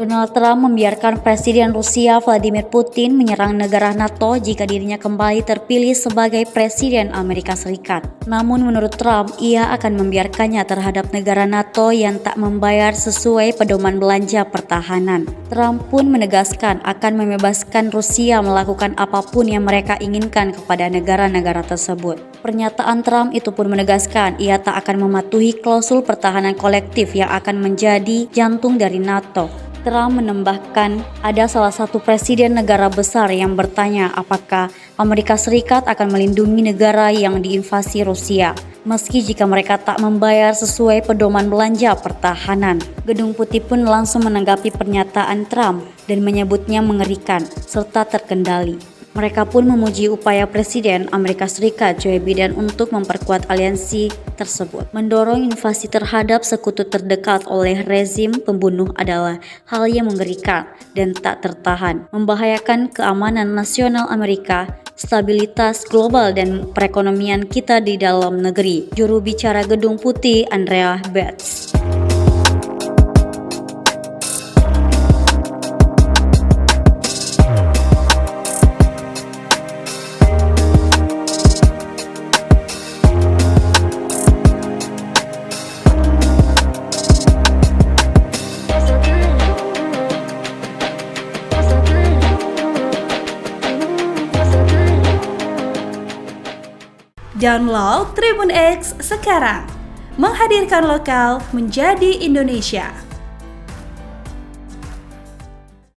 Donald Trump membiarkan Presiden Rusia Vladimir Putin menyerang negara NATO jika dirinya kembali terpilih sebagai Presiden Amerika Serikat. Namun menurut Trump, ia akan membiarkannya terhadap negara NATO yang tak membayar sesuai pedoman belanja pertahanan. Trump pun menegaskan akan membebaskan Rusia melakukan apapun yang mereka inginkan kepada negara-negara tersebut. Pernyataan Trump itu pun menegaskan ia tak akan mematuhi klausul pertahanan kolektif yang akan menjadi jantung dari NATO. Trump menambahkan ada salah satu presiden negara besar yang bertanya apakah Amerika Serikat akan melindungi negara yang diinvasi Rusia, meski jika mereka tak membayar sesuai pedoman belanja pertahanan. Gedung Putih pun langsung menanggapi pernyataan Trump dan menyebutnya mengerikan serta terkendali. Mereka pun memuji upaya Presiden Amerika Serikat Joe Biden untuk memperkuat aliansi tersebut. Mendorong invasi terhadap sekutu terdekat oleh rezim pembunuh adalah hal yang mengerikan dan tak tertahan, membahayakan keamanan nasional Amerika, stabilitas global dan perekonomian kita di dalam negeri. Juru bicara Gedung Putih Andrea Bates. Download Tribun X sekarang, menghadirkan lokal menjadi Indonesia.